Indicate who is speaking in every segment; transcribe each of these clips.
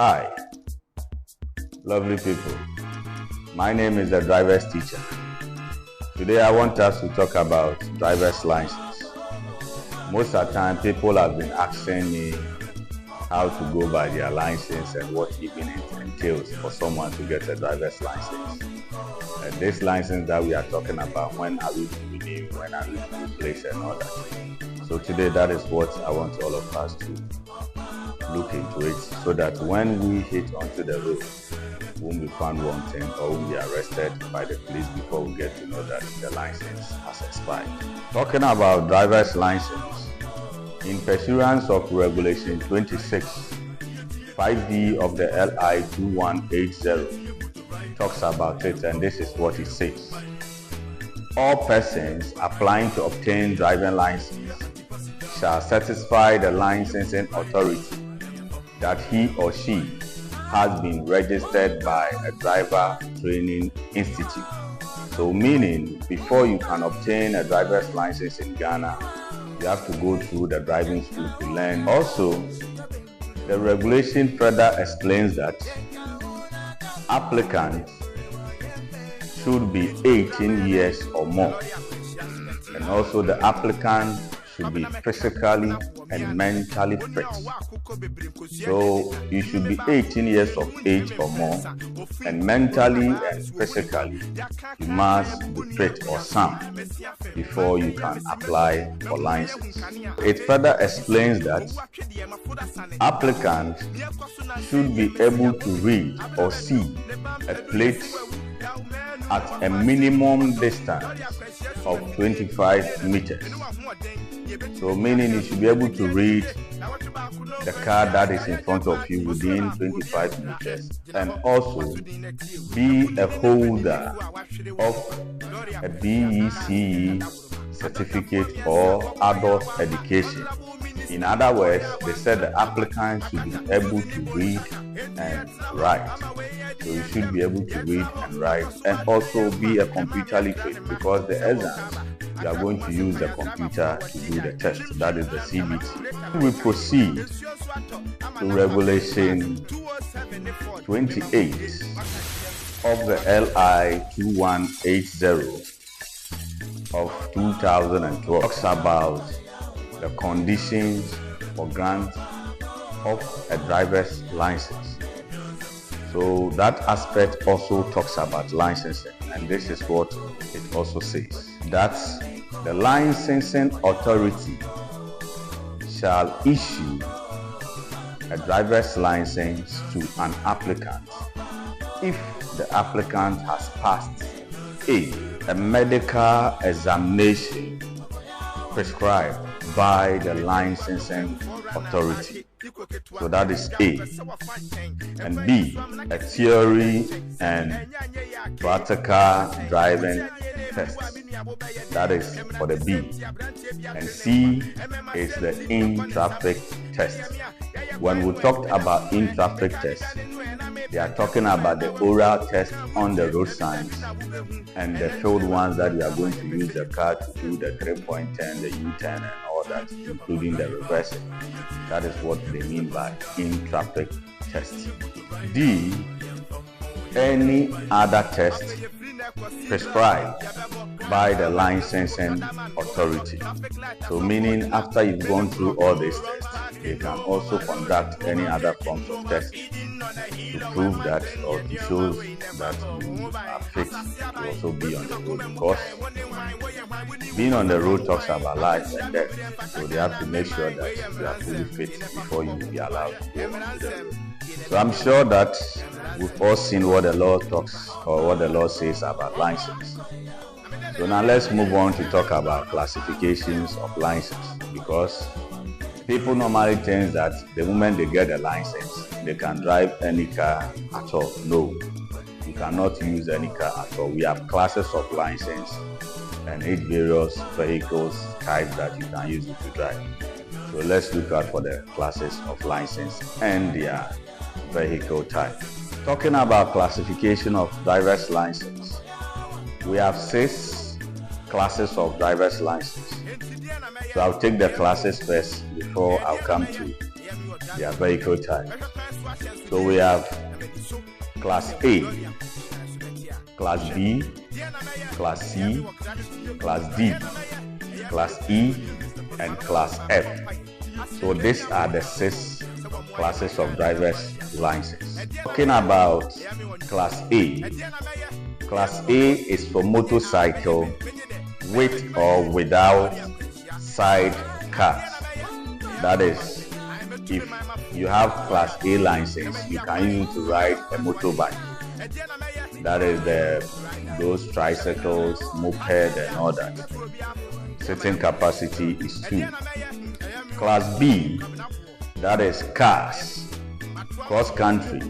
Speaker 1: Hi, lovely people. My name is the driver's teacher. Today I want us to talk about driver's license. Most of the time people have been asking me how to go by their license and what even it entails for someone to get a driver's license. And this license that we are talking about, when are we to renew, when are we to replace and all that. So today that is what I want all of us to look into it, so that when we hit onto the road, we won't be found wanting or won't be arrested by the police before we get to know that the license has expired. Talking about driver's license, in pursuance of Regulation 26, 5D of the LI 2180 talks about it, and this is what it says. All persons applying to obtain driving license shall satisfy the licensing authority that he or she has been registered by a driver training institute. So meaning, before you can obtain a driver's license in Ghana, you have to go through the driving school to learn. Also, the regulation further explains that applicants should be 18 years or more, and also the applicant should be physically and mentally fit. So you should be 18 years of age or more, and mentally and physically you must be fit or sound before you can apply for license. It further explains that applicants should be able to read or see a plate at a minimum distance of 25 meters. So meaning you should be able to read the car that is in front of you within 25 meters, and also be a holder of a BECE certificate or adult education. In other words, they said the applicant should be able to read and write. So you should be able to read and write, and also be a computer literate, because the exams you are going to use the computer to do the test, that is the CBT. We proceed to Regulation 28 of the LI 2180 of 2012. Talks about the conditions for grant of a driver's license. So that aspect also talks about licensing, and this is what it also says, that the licensing authority shall issue a driver's license to an applicant if the applicant has passed a medical examination prescribed by the licensing authority. So that is A. And B, a theory and practical driving test. That is for the B. And C is the in-traffic test. When we talked about in-traffic test, they are talking about the oral test on the road signs and the field ones that you are going to use the car to do the 3-point turn, the U-turn and all that, including the reversing. That is what they mean by in-traffic test. D, any other test prescribed by the licensing authority. So meaning, after you've gone through all these tests, they can also conduct any other forms of tests to prove that, or to show that you are fit to also be on the road, because being on the road talks about life and death. So they have to make sure that you are fully fit before you be allowed to go on the road. So I'm sure that we've all seen what the law talks, or what the law says about license. So now let's move on to talk about classifications of license, because people normally think that the moment they get a license, they can drive any car at all. No, you cannot use any car at all. We have classes of license and each various vehicles type that you can use it to drive. So let's look out for the classes of license and their vehicle type. Talking about classification of driver's license, we have 6 classes of driver's license. So I'll take the classes first before I'll come to their vehicle type. So we have Class A, Class B, Class C, Class D, Class E, and Class F. So these are the 6 classes of driver's license. Talking about Class A. Class A is for motorcycle with or without side cars. That is, if you have Class A license, you can use it to ride a motorbike. That is those tricycles, moped, and all that. Sitting capacity is 2. Class B, that is cars, cross-country,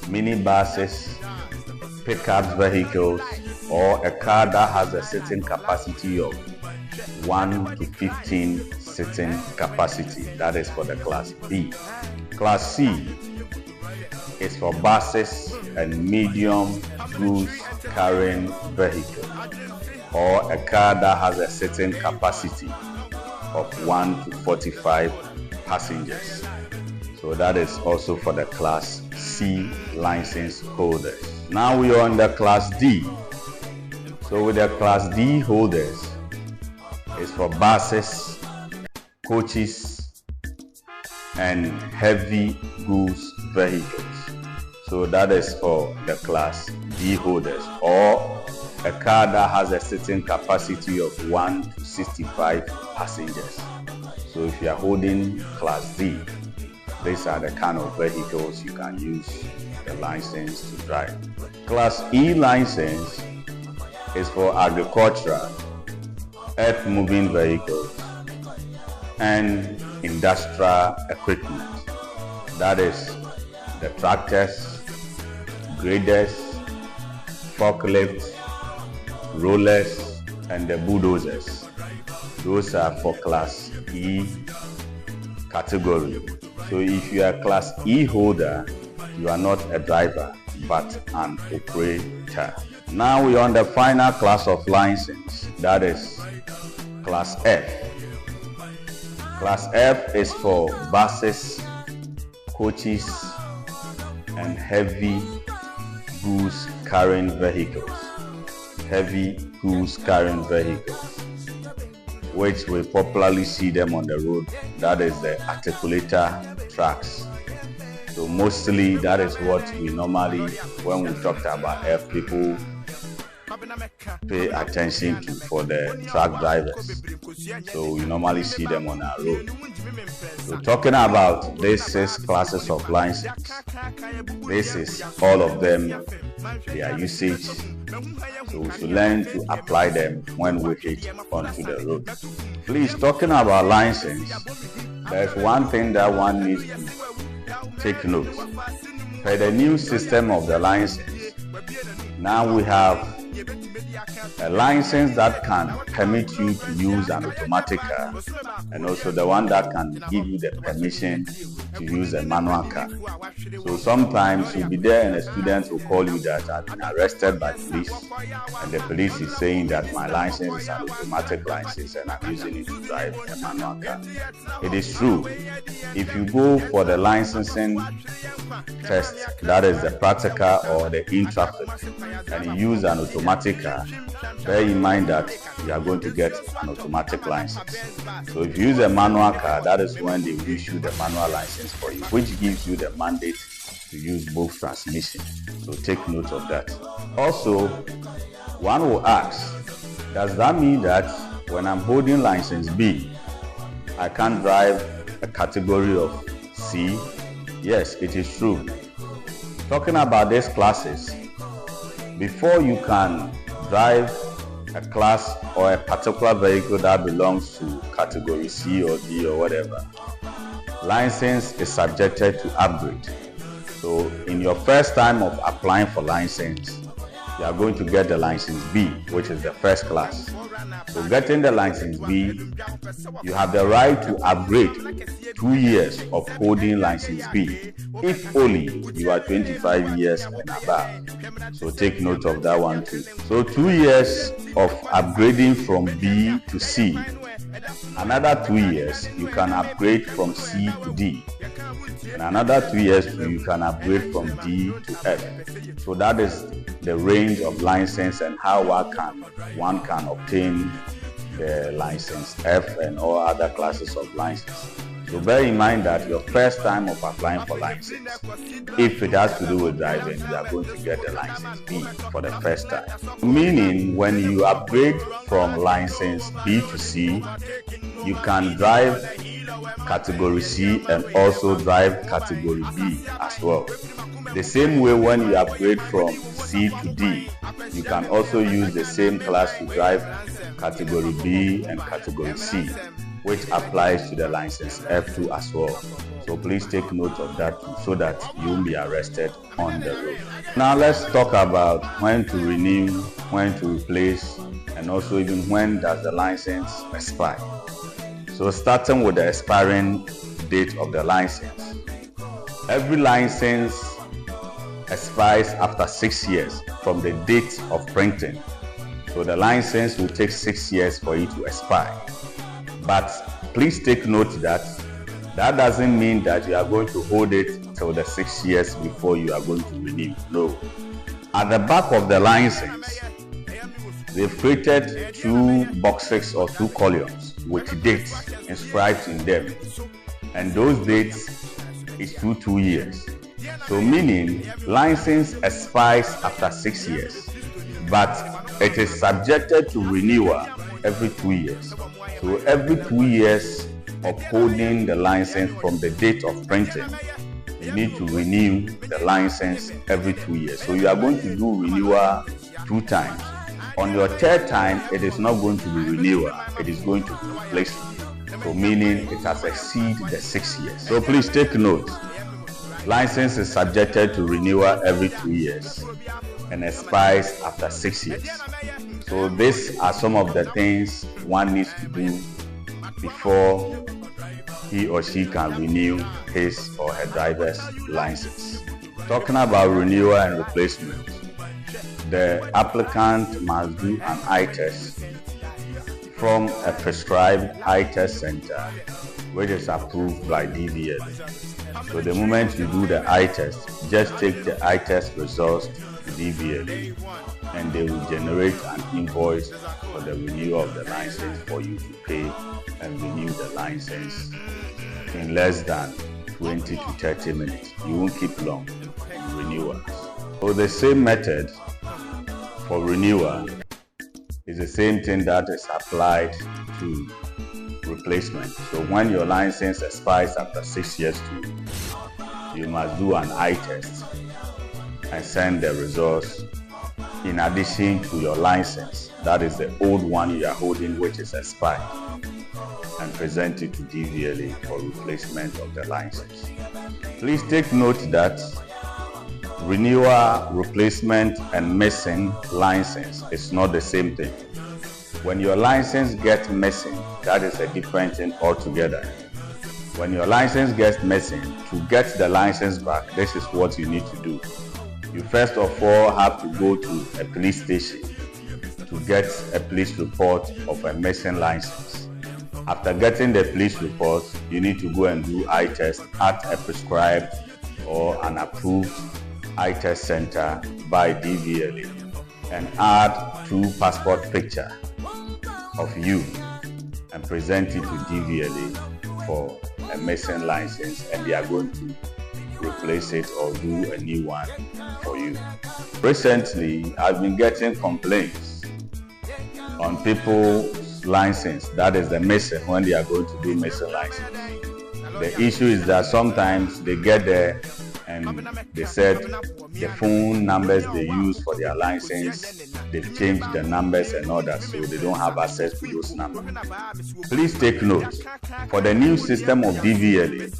Speaker 1: minibuses, pickup vehicles, or a car that has a sitting capacity of 1 to 15 sitting capacity. That is for the Class B. Class C is for buses and medium goods carrying vehicles, or a car that has a sitting capacity of 1 to 45 passengers. So that is also for the Class C license holders. Now we are on the Class D. So with the Class D holders, it's for buses, coaches, and heavy goods vehicles. So that is for the Class D holders, or a car that has a sitting capacity of 1 to 65 passengers. So if you are holding Class D, these are the kind of vehicles you can use the license to drive. Class E license is for agricultural, earth-moving vehicles, and industrial equipment. That is the tractors, graders, forklifts, rollers, and the bulldozers. Those are for Class E category. So if you are a Class E holder, you are not a driver but an operator. Now we are on the final class of license, that is Class F. Class F is for buses, coaches, and heavy goods carrying vehicles. Heavy goods carrying vehicles, which we popularly see them on the road. That is the articulator trucks. So mostly that is what we normally, when we talk about F, people pay attention to for the truck drivers. So we normally see them on our road. So talking about these 6 classes of license, this is all of them, their usage. So we should learn to apply them when we hit onto the road. Please, talking about license, there's one thing that one needs to take note. For the new system of the license, now we have a license that can permit you to use an automatic car, and also the one that can give you the permission to use a manual car. So sometimes you'll be there and a student will call you that I've been arrested by police, and the police is saying that my license is an automatic license and I'm using it to drive a manual car. It is true. If you go for the licensing test, that is the practical or the in-traffic, and you use an automatic car, bear in mind that you are going to get an automatic license. So if you use a manual car, that is when they issue the manual license for you, which gives you the mandate to use both transmissions. So take note of that. Also, one will ask, does that mean that when I'm holding license B, I can't drive a category of C? Yes, it is true. Talking about these classes, before you can drive a class or a particular vehicle that belongs to category C or D or whatever, license is subjected to upgrade. So in your first time of applying for license, you are going to get the license B, which is the first class. So getting the license B, you have the right to upgrade 2 years of holding license B, if only you are 25 years and above. So take note of that one too. So 2 years of upgrading from B to C. Another 2 years, you can upgrade from C to D. In another 2 years, you can upgrade from D to F. So that is the range of license and how one can obtain the license F and all other classes of license. So bear in mind that your first time of applying for license, if it has to do with driving, you are going to get the license B for the first time. Meaning, when you upgrade from license B to C, you can drive category C and also drive category B as well. The same way, when you upgrade from C to D, you can also use the same class to drive category B and category C, which applies to the license F2 as well. So please take note of that too, so that you won't be arrested on the road. Now let's talk about when to renew, when to replace, and also even when does the license expire. So starting with the expiring date of the license. Every license expires after 6 years from the date of printing. So the license will take 6 years for it to expire. But please take note that doesn't mean that you are going to hold it till the 6 years before you are going to renew. No. At the back of the license, they've created 2 boxes or 2 columns with dates inscribed in them. And those dates is 2 years. So meaning license expires after 6 years, but it is subjected to renewal every 2 years. So every 2 years of holding the license from the date of printing, you need to renew the license every 2 years. So you are going to do renewal 2 times. On your 3rd time, it is not going to be renewal, it is going to be replacement. So meaning it has exceeded the 6 years. So please take note. License is subjected to renewal every 2 years and expires after 6 years. So these are some of the things one needs to do before he or she can renew his or her driver's license. Talking about renewal and replacement, the applicant must do an eye test from a prescribed eye test center which is approved by DVLA. So the moment you do the eye test, just take the eye test results to DVLA and they will generate an invoice for the renewal of the license for you to pay and renew the license in less than 20 to 30 minutes. You won't keep long in renewal. So the same method for renewal is the same thing that is applied to replacement. So when your license expires after 6 years too, you must do an eye test and send the results in addition to your license, that is the old one you are holding which is expired, and present it to DVLA for replacement of the license. Please take note that renewal, replacement, and missing license is not the same thing. When your license gets missing, that is a different thing altogether. When your license gets missing, to get the license back, this is what you need to do. You first of all have to go to a police station to get a police report of a missing license. After getting the police report, you need to go and do eye test at a prescribed or an approved eye test center by DVLA and add 2 passport pictures of you and present it to DVLA for a missing license, and they are going to replace it or do a new one for you. Recently, I've been getting complaints on people's license, that is the missing, when they are going to do missing license. The issue is that sometimes they get there and they said the phone numbers they use for their license, they've changed the numbers and all that, so they don't have access to those numbers. Please take note, for the new system of DVLA,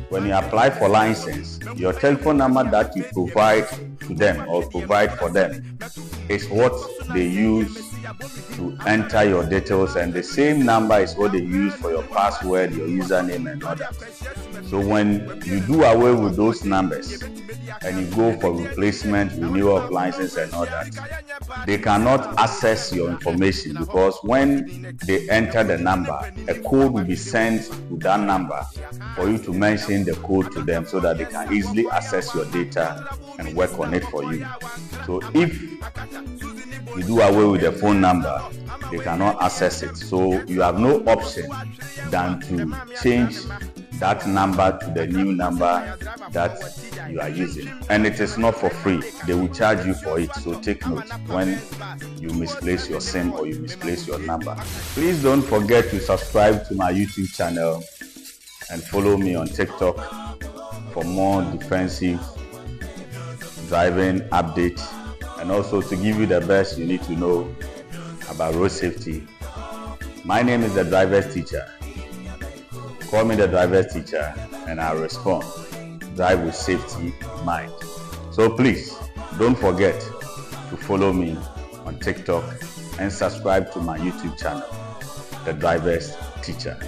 Speaker 1: when you apply for license, your telephone number that you provide to them or provide for them is what they use to enter your details, and the same number is what they use for your password, your username, and all that. So when you do away with those numbers and you go for replacement, renewal of license, and all that, they cannot access your information, because when they enter the number, a code will be sent to that number for you to mention the code to them so that they can easily access your data and work on it for you. So if you do away with the phone number, they cannot access it. So you have no option than to change that number to the new number that you are using. And it is not for free. They will charge you for it. So take note when you misplace your SIM or you misplace your number. Please don't forget to subscribe to my YouTube channel and follow me on TikTok for more defensive driving updates, and also to give you the best you need to know about road safety. My name is the Driver's Teacher. Call me the Driver's Teacher and I'll respond. Drive with safety in mind. So please don't forget to follow me on TikTok and subscribe to my YouTube channel, the Driver's Teacher.